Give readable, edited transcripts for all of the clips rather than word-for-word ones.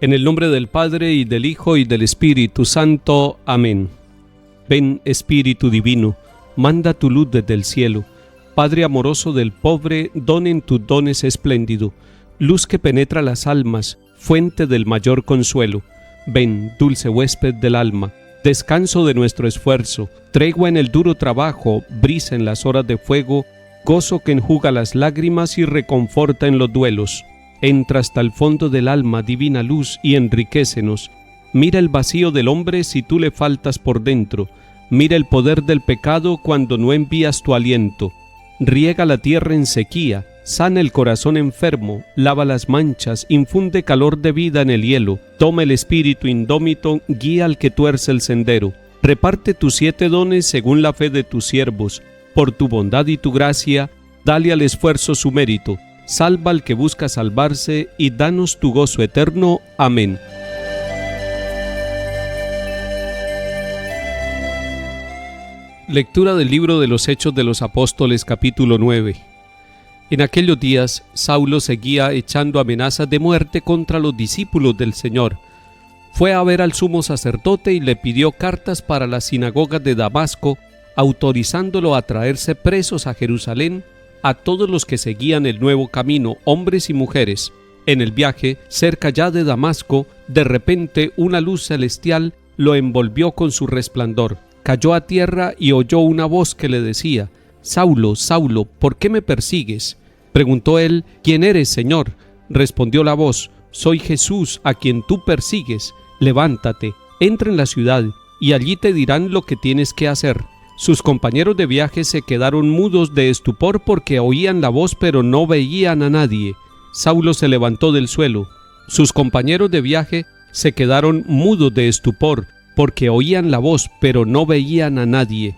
En el nombre del Padre, y del Hijo, y del Espíritu Santo. Amén. Ven, Espíritu Divino, manda tu luz desde el cielo. Padre amoroso del pobre, don en tus dones espléndido, luz que penetra las almas, fuente del mayor consuelo. Ven, dulce huésped del alma, descanso de nuestro esfuerzo, tregua en el duro trabajo, brisa en las horas de fuego, gozo que enjuga las lágrimas y reconforta en los duelos. Entra hasta el fondo del alma, divina luz, y enriquécenos. Mira el vacío del hombre si tú le faltas por dentro. Mira el poder del pecado cuando no envías tu aliento. Riega la tierra en sequía, sana el corazón enfermo, lava las manchas, infunde calor de vida en el hielo. Toma el espíritu indómito, guía al que tuerce el sendero. Reparte tus 7 dones según la fe de tus siervos. Por tu bondad y tu gracia, dale al esfuerzo su mérito. Salva al que busca salvarse y danos tu gozo eterno. Amén. Lectura del libro de los Hechos de los Apóstoles, capítulo 9. En aquellos días, Saulo seguía echando amenazas de muerte contra los discípulos del Señor. Fue a ver al sumo sacerdote y le pidió cartas para las sinagogas de Damasco, autorizándolo a traerse presos a Jerusalén a todos los que seguían el nuevo camino, hombres y mujeres. En el viaje, cerca ya de Damasco, de repente una luz celestial lo envolvió con su resplandor. Cayó a tierra y oyó una voz que le decía: «Saulo, Saulo, ¿por qué me persigues?». Preguntó él: «¿Quién eres, Señor?». Respondió la voz: «Soy Jesús, a quien tú persigues. Levántate, entra en la ciudad, y allí te dirán lo que tienes que hacer». Sus compañeros de viaje se quedaron mudos de estupor porque oían la voz pero no veían a nadie. Saulo se levantó del suelo. Sus compañeros de viaje se quedaron mudos de estupor porque oían la voz pero no veían a nadie.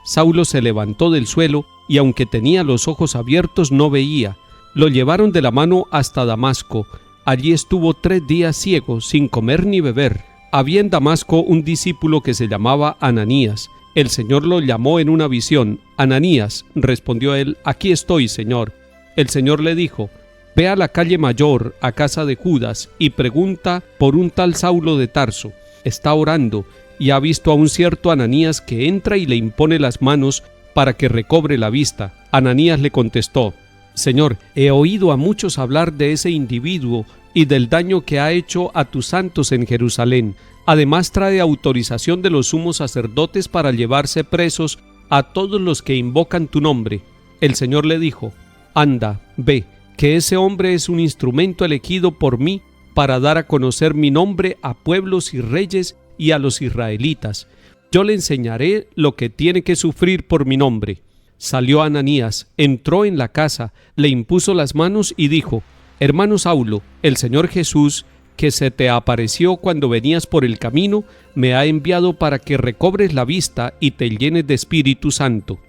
Saulo se levantó del suelo y aunque tenía los ojos abiertos no veía. Lo llevaron de la mano hasta Damasco. Allí estuvo 3 días ciego, sin comer ni beber. Había en Damasco un discípulo que se llamaba Ananías. El Señor lo llamó en una visión. «Ananías», respondió él, «aquí estoy, Señor». El Señor le dijo: «Ve a la calle mayor, a casa de Judas, y pregunta por un tal Saulo de Tarso. Está orando, y ha visto a un cierto Ananías que entra y le impone las manos para que recobre la vista». Ananías le contestó: «Señor, he oído a muchos hablar de ese individuo y del daño que ha hecho a tus santos en Jerusalén. Además trae autorización de los sumos sacerdotes para llevarse presos a todos los que invocan tu nombre». El Señor le dijo: «Anda, ve, que ese hombre es un instrumento elegido por mí para dar a conocer mi nombre a pueblos y reyes y a los israelitas. Yo le enseñaré lo que tiene que sufrir por mi nombre». Salió Ananías, entró en la casa, le impuso las manos y dijo: «Hermano Saulo, el Señor Jesús, que se te apareció cuando venías por el camino, me ha enviado para que recobres la vista y te llenes de Espíritu Santo».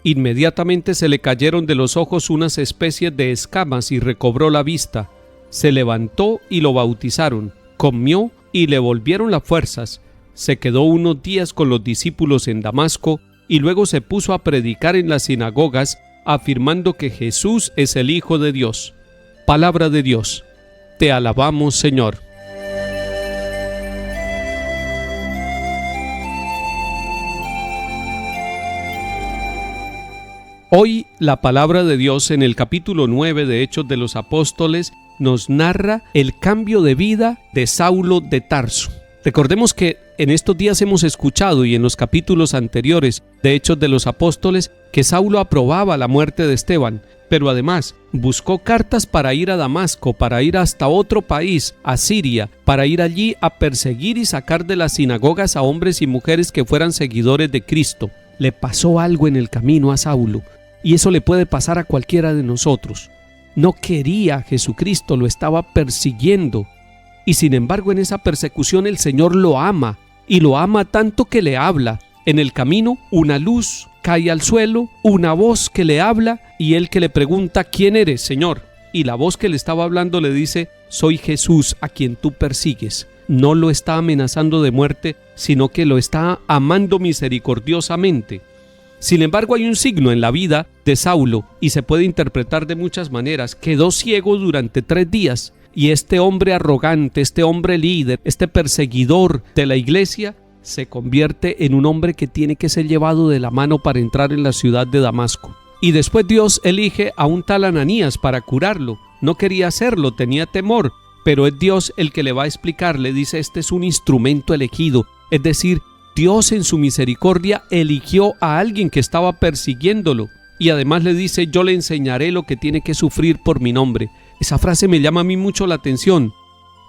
Inmediatamente se le cayeron de los ojos unas especies de escamas y recobró la vista. Se levantó y lo bautizaron, comió y le volvieron las fuerzas. Se quedó unos días con los discípulos en Damasco y luego se puso a predicar en las sinagogas, afirmando que Jesús es el Hijo de Dios. Palabra de Dios. Te alabamos, Señor. Hoy la palabra de Dios en el capítulo 9 de Hechos de los Apóstoles nos narra el cambio de vida de Saulo de Tarso. Recordemos que en estos días hemos escuchado y en los capítulos anteriores de Hechos de los Apóstoles que Saulo aprobaba la muerte de Esteban, pero además buscó cartas para ir a Damasco, para ir hasta otro país, a Siria, para ir allí a perseguir y sacar de las sinagogas a hombres y mujeres que fueran seguidores de Cristo. Le pasó algo en el camino a Saulo, y eso le puede pasar a cualquiera de nosotros. No quería a Jesucristo, lo estaba persiguiendo. Y sin embargo en esa persecución el Señor lo ama, y lo ama tanto que le habla. En el camino una luz cae al suelo, una voz que le habla y él que le pregunta: ¿quién eres, Señor? Y la voz que le estaba hablando le dice: soy Jesús a quien tú persigues. No lo está amenazando de muerte, sino que lo está amando misericordiosamente. Sin embargo, hay un signo en la vida de Saulo y se puede interpretar de muchas maneras. Quedó ciego durante 3 días y este hombre arrogante, este hombre líder, este perseguidor de la iglesia, se convierte en un hombre que tiene que ser llevado de la mano para entrar en la ciudad de Damasco. Y después Dios elige a un tal Ananías para curarlo. No quería hacerlo, tenía temor, pero es Dios el que le va a explicar. Le dice: este es un instrumento elegido. Es decir, Dios en su misericordia eligió a alguien que estaba persiguiéndolo. Y además le dice: yo le enseñaré lo que tiene que sufrir por mi nombre. Esa frase me llama a mí mucho la atención,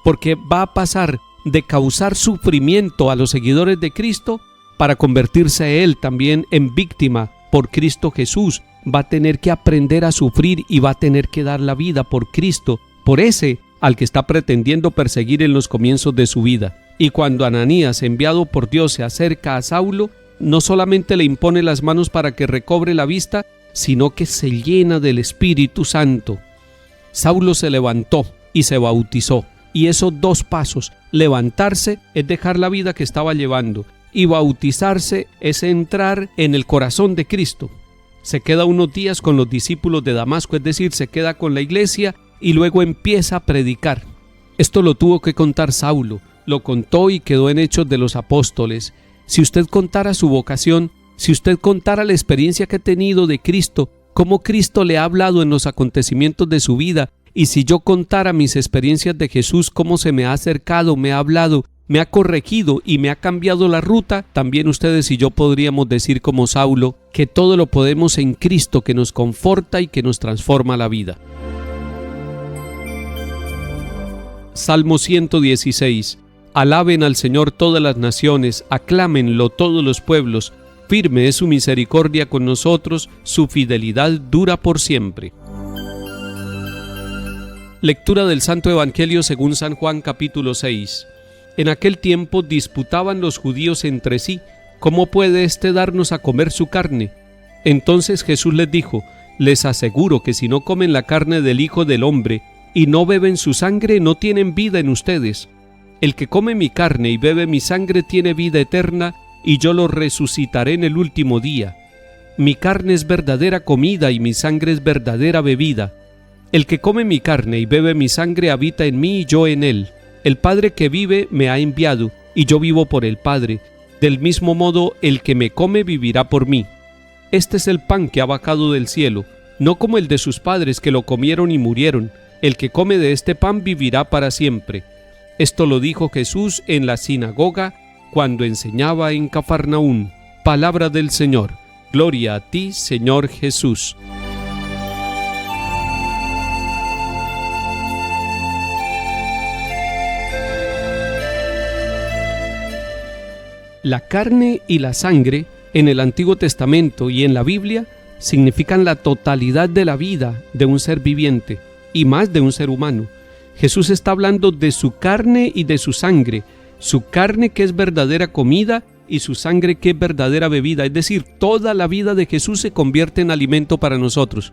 porque va a pasar de causar sufrimiento a los seguidores de Cristo para convertirse él también en víctima por Cristo Jesús. Va a tener que aprender a sufrir y va a tener que dar la vida por Cristo, por ese al que está pretendiendo perseguir en los comienzos de su vida. Y cuando Ananías, enviado por Dios, se acerca a Saulo, no solamente le impone las manos para que recobre la vista, sino que se llena del Espíritu Santo. Saulo se levantó y se bautizó. Y esos dos pasos, levantarse es dejar la vida que estaba llevando, y bautizarse es entrar en el corazón de Cristo. Se queda unos días con los discípulos de Damasco, es decir, se queda con la iglesia y luego empieza a predicar. Esto lo tuvo que contar Saulo, lo contó y quedó en Hechos de los Apóstoles. Si usted contara su vocación, si usted contara la experiencia que ha tenido de Cristo, cómo Cristo le ha hablado en los acontecimientos de su vida, y si yo contara mis experiencias de Jesús, cómo se me ha acercado, me ha hablado, me ha corregido y me ha cambiado la ruta, también ustedes y yo podríamos decir como Saulo que todo lo podemos en Cristo, que nos conforta y que nos transforma la vida. Salmo 116. Alaben al Señor todas las naciones, aclámenlo todos los pueblos. Firme es su misericordia con nosotros, su fidelidad dura por siempre. Lectura del Santo Evangelio según San Juan, capítulo 6. En aquel tiempo disputaban los judíos entre sí: ¿cómo puede éste darnos a comer su carne? Entonces Jesús les dijo: les aseguro que si no comen la carne del Hijo del Hombre y no beben su sangre, no tienen vida en ustedes. El que come mi carne y bebe mi sangre tiene vida eterna, y yo lo resucitaré en el último día. Mi carne es verdadera comida y mi sangre es verdadera bebida. El que come mi carne y bebe mi sangre habita en mí y yo en él. El Padre que vive me ha enviado, y yo vivo por el Padre. Del mismo modo, el que me come vivirá por mí. Este es el pan que ha bajado del cielo, no como el de sus padres que lo comieron y murieron. El que come de este pan vivirá para siempre. Esto lo dijo Jesús en la sinagoga cuando enseñaba en Cafarnaún. Palabra del Señor. Gloria a ti, Señor Jesús. La carne y la sangre en el Antiguo Testamento y en la Biblia significan la totalidad de la vida de un ser viviente y más de un ser humano. Jesús está hablando de su carne y de su sangre, su carne que es verdadera comida y su sangre que es verdadera bebida, es decir, toda la vida de Jesús se convierte en alimento para nosotros.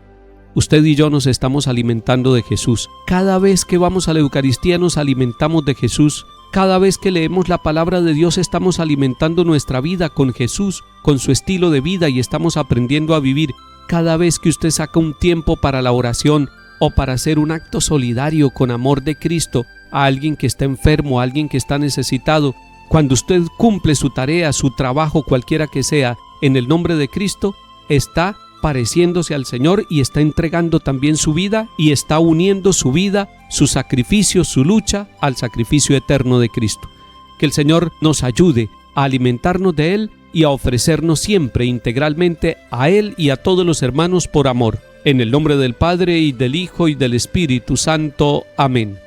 Usted y yo nos estamos alimentando de Jesús. Cada vez que vamos a la Eucaristía nos alimentamos de Jesús. Cada vez que leemos la palabra de Dios estamos alimentando nuestra vida con Jesús, con su estilo de vida, y estamos aprendiendo a vivir. Cada vez que usted saca un tiempo para la oración o para hacer un acto solidario con amor de Cristo a alguien que está enfermo, a alguien que está necesitado, cuando usted cumple su tarea, su trabajo, cualquiera que sea, en el nombre de Cristo, está pareciéndose al Señor y está entregando también su vida y está uniendo su vida, su sacrificio, su lucha al sacrificio eterno de Cristo. Que el Señor nos ayude a alimentarnos de Él y a ofrecernos siempre integralmente a Él y a todos los hermanos por amor. En el nombre del Padre y del Hijo y del Espíritu Santo. Amén.